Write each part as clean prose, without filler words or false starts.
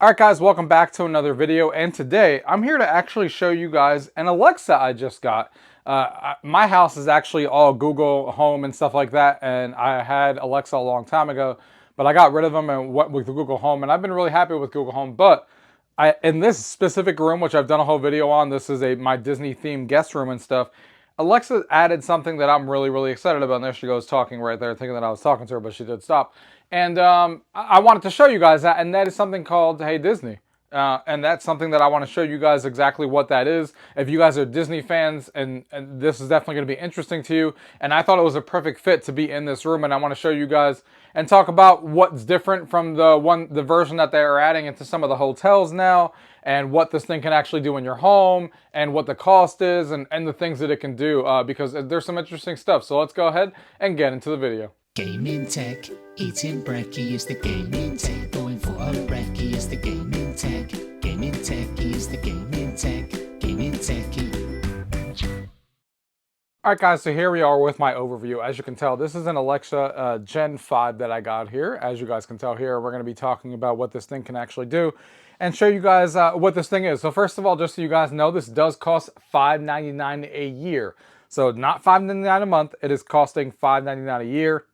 Alright guys, welcome back to another video, and today I'm here to actually show you guys an Alexa I just got. My house is actually all Google Home and stuff like that, and I had Alexa a long time ago, but I got rid of them and went with Google Home, and I've been really happy with Google Home. But in this specific room, which I've done a whole video on, this is my Disney themed guest room and stuff. Alexa added something that I'm really excited about. And there she goes talking right there, thinking that I was talking to her, but she did stop. And I wanted to show you guys that, and that is something called Hey Disney. And that's something that I want to show you guys exactly what that is. If you guys are Disney fans, and this is definitely going to be interesting to you, and I thought it was a perfect fit to be in this room, and I want to show you guys and talk about what's different from the version that they are adding into some of the hotels now, and what this thing can actually do in your home, and what the cost is, and the things that it can do, because there's some interesting stuff. So let's go ahead and get into the video. Gaming tech, eating brekkie is the gaming tech. Going for a brekkie is the gaming tech. Gaming tech is the gaming tech. Gaming techie. Alright guys, so here we are with my overview. As you can tell, this is an Alexa Gen 5 that I got here. As you guys can tell here, we're going to be talking about what this thing can actually do and show you guys what this thing is. So first of all, just so you guys know, this does cost $5.99 a year. So not $5.99 a month, it is costing $5.99 a year.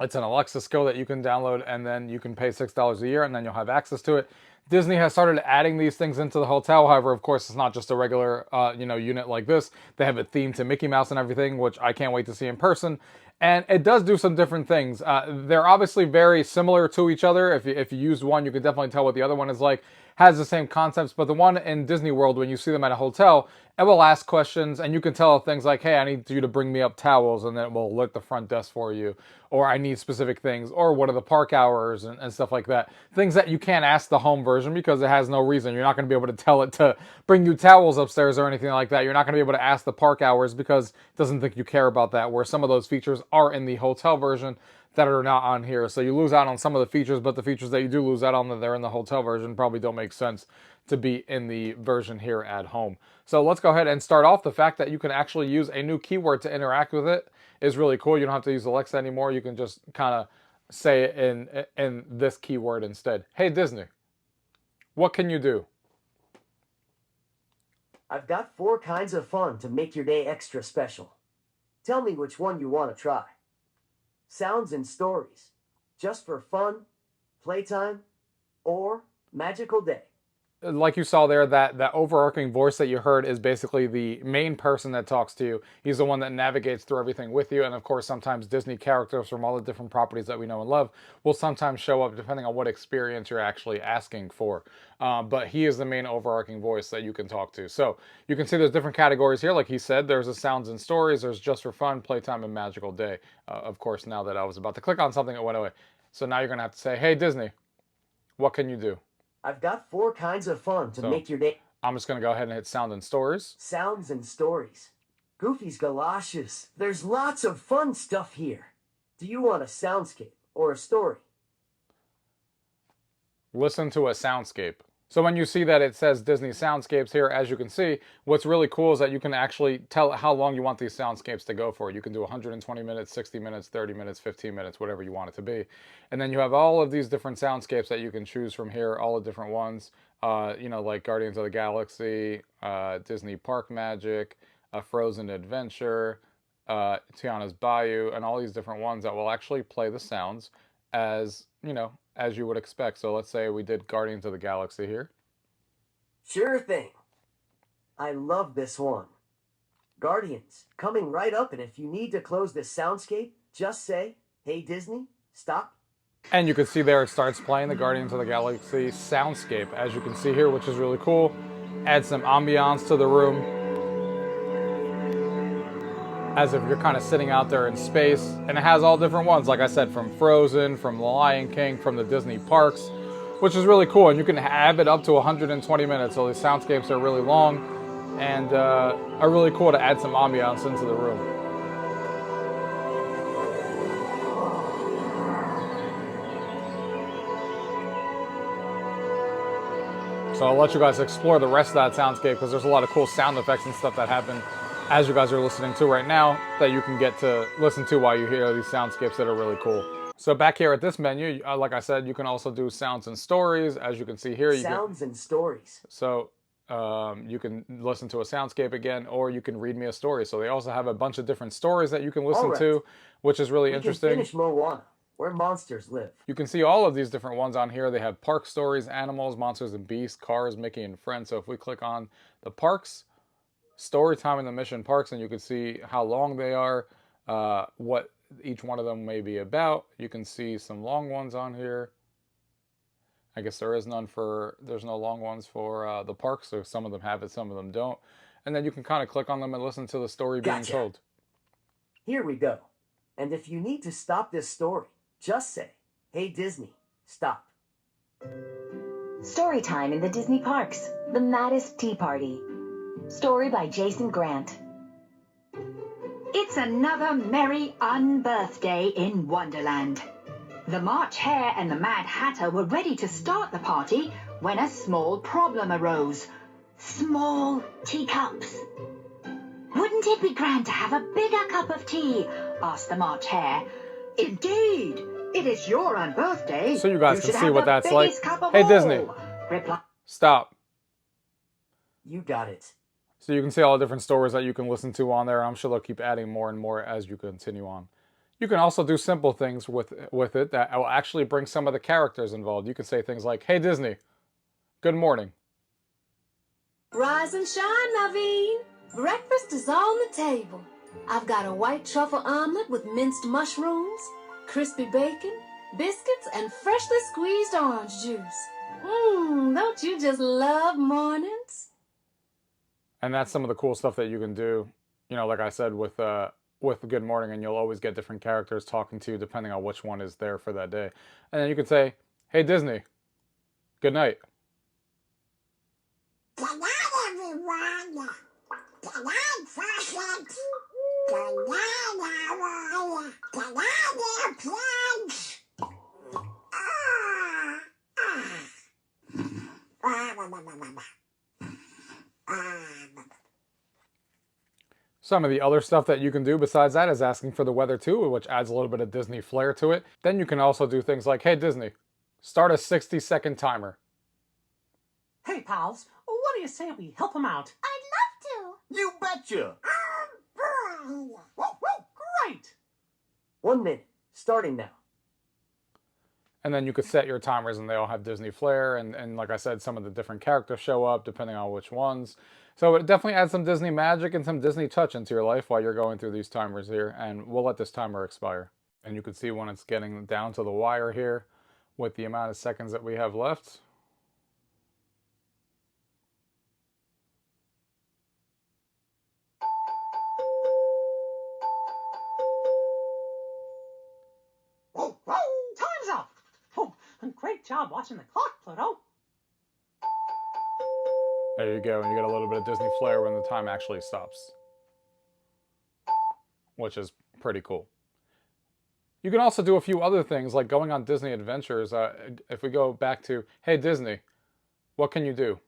It's an Alexa skill that you can download, and then you can pay $6 a year, and then you'll have access to it. Disney has started adding these things into the hotel. However, of course, it's not just a regular, unit like this. They have it themed to Mickey Mouse and everything, which I can't wait to see in person. And it does do some different things. They're obviously very similar to each other. If you used one, you can definitely tell what the other one is like. Has the same concepts, but the one in Disney World, when you see them at a hotel, it will ask questions, and you can tell things like, hey, I need you to bring me up towels, and then it will alert the front desk for you. Or I need specific things, or what are the park hours, and stuff like that. Things that you can't ask the home version because it has no reason. You're not going to be able to tell it to bring you towels upstairs or anything like that. You're not going to be able to ask the park hours because it doesn't think you care about that, where some of those features are in the hotel version that are not on here. So you lose out on some of the features, but the features that you do lose out on that they're in the hotel version probably don't make sense to be in the version here at home. So let's go ahead and start off. The fact that you can actually use a new keyword to interact with it is really cool. You don't have to use Alexa anymore. You can just kind of say it in this keyword instead. Hey Disney, what can you do? I've got 4 kinds of fun to make your day extra special. Tell me which one you want to try. Sounds and stories. Just for fun, playtime, or magical day. Like you saw there, that overarching voice that you heard is basically the main person that talks to you. He's the one that navigates through everything with you. And of course, sometimes Disney characters from all the different properties that we know and love will sometimes show up depending on what experience you're actually asking for. But he is the main overarching voice that you can talk to. So you can see there's different categories here. Like he said, there's a sounds and stories, there's just for fun, playtime, and magical day. Of course, now that I was about to click on something, it went away. So now you're going to have to say, hey Disney, what can you do? I've got 4 kinds of fun to make your day. I'm just going to go ahead and hit sound and stories. Sounds and stories. Goofy's galoshes. There's lots of fun stuff here. Do you want a soundscape or a story? Listen to a soundscape. So when you see that it says Disney Soundscapes here, as you can see, what's really cool is that you can actually tell how long you want these soundscapes to go for. You can do 120 minutes, 60 minutes, 30 minutes, 15 minutes, whatever you want it to be. And then you have all of these different soundscapes that you can choose from here, all the different ones, like Guardians of the Galaxy, Disney Park Magic, Frozen Adventure, Tiana's Bayou, and all these different ones that will actually play the sounds as you would expect. So let's say we did Guardians of the Galaxy here. Sure thing. I love this one. Guardians, coming right up, and if you need to close this soundscape, just say, hey Disney, stop. And you can see there it starts playing the Guardians of the Galaxy soundscape, as you can see here, which is really cool. Add some ambiance to the room, as if you're kind of sitting out there in space. And it has all different ones, like I said, from Frozen, from The Lion King, from the Disney parks, which is really cool. And you can have it up to 120 minutes, so these soundscapes are really long and are really cool to add some ambiance into the room. So I'll let you guys explore the rest of that soundscape, because there's a lot of cool sound effects and stuff that happen as you guys are listening to right now that you can get to listen to while you hear these soundscapes that are really cool. So back here at this menu, like I said, you can also do sounds and stories. As you can see here, Sounds and stories. so you can listen to a soundscape again, or you can read me a story. So they also have a bunch of different stories that you can listen Alright. to, which is really We can interesting. finish Moana, where monsters live. You can see all of these different ones on here. They have park stories, animals, monsters and beasts, cars, Mickey and friends. So if we click on the parks, story time in the mission parks, and you can see how long they are, what each one of them may be about. You can see some long ones on here. I guess there's no long ones for the parks, so some of them have it, some of them don't. And then you can kind of click on them and listen to the story being Gotcha. told. Here we go. And if you need to stop this story, just say, "Hey Disney, stop." Story time in the Disney parks. The Maddest Tea Party. Story by Jason Grant. It's another merry unbirthday in Wonderland. The March Hare and the Mad Hatter were ready to start the party when a small problem arose. Small teacups. Wouldn't it be grand to have a bigger cup of tea? Asked the March Hare. Indeed. It is your unbirthday. So you guys can should see have what the that's like. biggest cup of Hey, all, Disney. replied Stop. You got it. So you can see all the different stories that you can listen to on there. I'm sure they'll keep adding more and more as you continue on. You can also do simple things with it that will actually bring some of the characters involved. You can say things like, "Hey Disney, good morning." Rise and shine, Naveen. Breakfast is on the table. I've got a white truffle omelet with minced mushrooms, crispy bacon, biscuits, and freshly squeezed orange juice. Don't you just love mornings? And that's some of the cool stuff that you can do. You know, like I said, with Good Morning, and you'll always get different characters talking to you depending on which one is there for that day. And then you can say, "Hey Disney, good night." Good night, everyone. Good night, Frost. Good night, everyone. Good night, dear friends. Some of the other stuff that you can do besides that is asking for the weather too, which adds a little bit of Disney flair to it. Then you can also do things like, "Hey Disney, start a 60-second timer." Hey, pals, what do you say we help him out? I'd love to. You betcha! Boy. Great! 1 minute, starting now. And then you could set your timers and they all have Disney flair. And like I said, some of the different characters show up depending on which ones. So it definitely adds some Disney magic and some Disney touch into your life while you're going through these timers here. And we'll let this timer expire. And you can see when it's getting down to the wire here with the amount of seconds that we have left. Time's up! Oh, great job watching the clock, Pluto. There you go, and you get a little bit of Disney flair when the time actually stops, which is pretty cool. You can also do a few other things, like going on Disney adventures. If we go back to, "Hey Disney, what can you do?"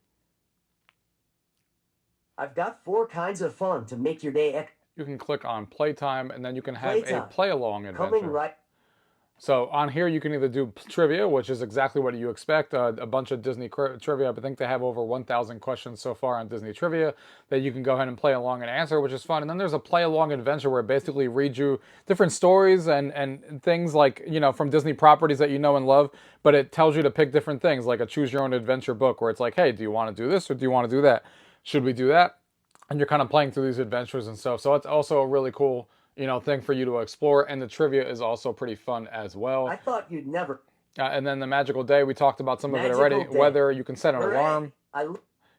I've got 4 kinds of fun to make your day You can click on Playtime, and then you can have a Playtime. play-along adventure. coming right. So on here, you can either do trivia, which is exactly what you expect, a bunch of Disney trivia. I think they have over 1,000 questions so far on Disney trivia that you can go ahead and play along and answer, which is fun. And then there's a play-along adventure where it basically reads you different stories and things like, you know, from Disney properties that you know and love, but it tells you to pick different things, like a choose-your-own-adventure book where it's like, "Hey, do you want to do this or do you want to do that? Should we do that?" And you're kind of playing through these adventures and stuff. So it's also a really cool, you know, thing for you to explore. And the trivia is also pretty fun as well. I thought you'd never. And then the magical day, we talked about some of it Magical already. day. Weather, you can set an Hooray. alarm. I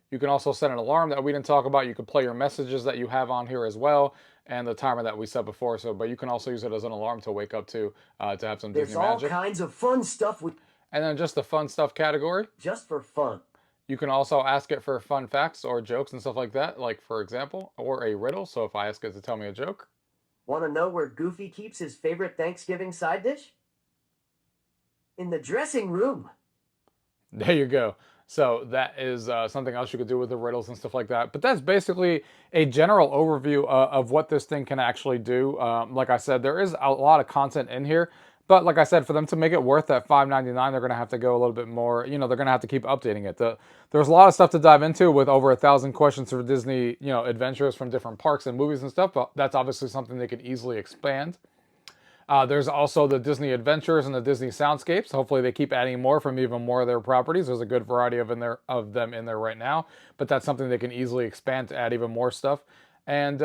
You can also set an alarm that we didn't talk about. You can play your messages that you have on here as well, and the timer that we set before. So, but you can also use it as an alarm to wake up to have some There's Disney all magic. kinds of fun stuff with And then just the fun stuff category. just for fun. You can also ask it for fun facts or jokes and stuff like that, like for example, or a riddle. So if I ask it to tell me a joke, Want to know where Goofy keeps his favorite Thanksgiving side dish? In the dressing room. there you go. So that is something else you could do with the riddles and stuff like that. But that's basically a general overview of what this thing can actually do. Like I said, there is a lot of content in here, But like I said, for them to make it worth that $5.99, they're going to have to go a little bit more, they're going to have to keep updating it. There's a lot of stuff to dive into with over 1,000 questions for Disney, adventures from different parks and movies and stuff, but that's obviously something they could easily expand. There's also the Disney Adventures and the Disney Soundscapes. Hopefully they keep adding more from even more of their properties. There's a good variety of them in there right now, but that's something they can easily expand to add even more stuff. And,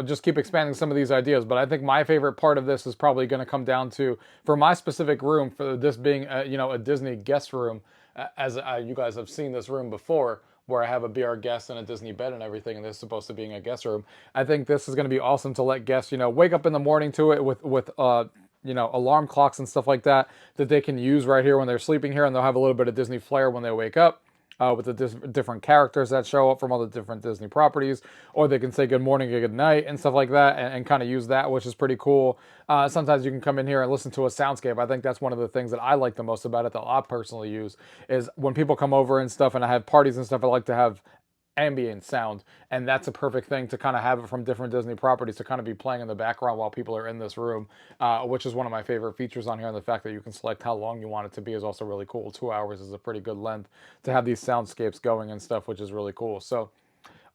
just keep expanding some of these ideas. But I think my favorite part of this is probably going to come down to, for my specific room, for this being, a Disney guest room, as you guys have seen this room before, where I have a Be Our Guest and a Disney bed and everything, and this is supposed to be a guest room. I think this is going to be awesome to let guests, wake up in the morning to it with alarm clocks and stuff like that they can use right here when they're sleeping here, and they'll have a little bit of Disney flair when they wake up. With the different characters that show up from all the different Disney properties, or they can say good morning and good night and stuff like that, and kind of use that, which is pretty cool. Sometimes you can come in here and listen to a soundscape. I think that's one of the things that I like the most about it, that I personally use, is when people come over and stuff, and I have parties and stuff, I like to have ambient sound, and that's a perfect thing to kind of have it from different Disney properties to kind of be playing in the background while people are in this room, which is one of my favorite features on here. And the fact that you can select how long you want it to be is also really cool. 2 hours is a pretty good length to have these soundscapes going and stuff, which is really cool. So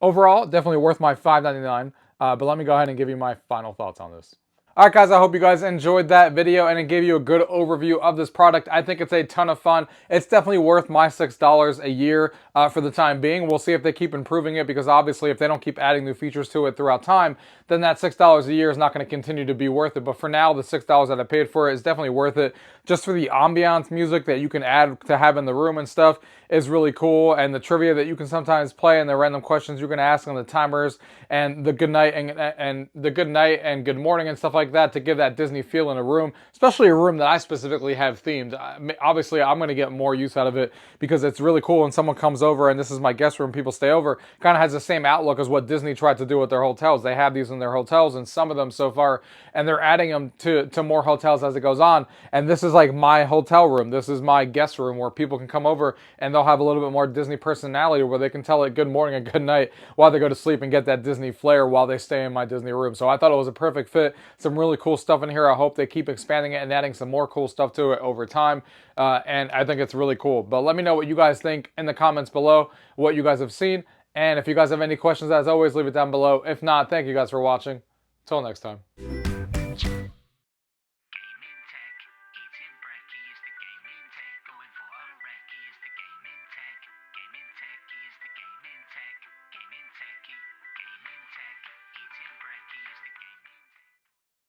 overall, definitely worth my $5.99, but let me go ahead and give you my final thoughts on this. Alright guys, I hope you guys enjoyed that video and it gave you a good overview of this product. I think it's a ton of fun. It's definitely worth my $6 a year for the time being. We'll see if they keep improving it, because obviously if they don't keep adding new features to it throughout time, then that $6 a year is not going to continue to be worth it. But for now, the $6 that I paid for it is definitely worth it. Just for the ambiance music that you can add to have in the room and stuff is really cool. And the trivia that you can sometimes play, and the random questions you can ask on the timers, and the good night and the good night and good morning and stuff like that, to give that Disney feel in a room, especially a room that I specifically have themed. Obviously, I'm going to get more use out of it because it's really cool when someone comes over, and this is my guest room, people stay over, kind of has the same outlook as what Disney tried to do with their hotels. They have these in their hotels, and some of them so far, and they're adding them to more hotels as it goes on. And this is like my hotel room. This is my guest room where people can come over and they'll have a little bit more Disney personality, where they can tell it good morning and good night while they go to sleep and get that Disney flair while they stay in my Disney room. So I thought it was a perfect fit. Some really cool stuff in here. I hope they keep expanding it and adding some more cool stuff to it over time. And I think it's really cool. But let me know what you guys think in the comments below, what you guys have seen. And if you guys have any questions, as always, leave it down below. If not, thank you guys for watching. Till next time.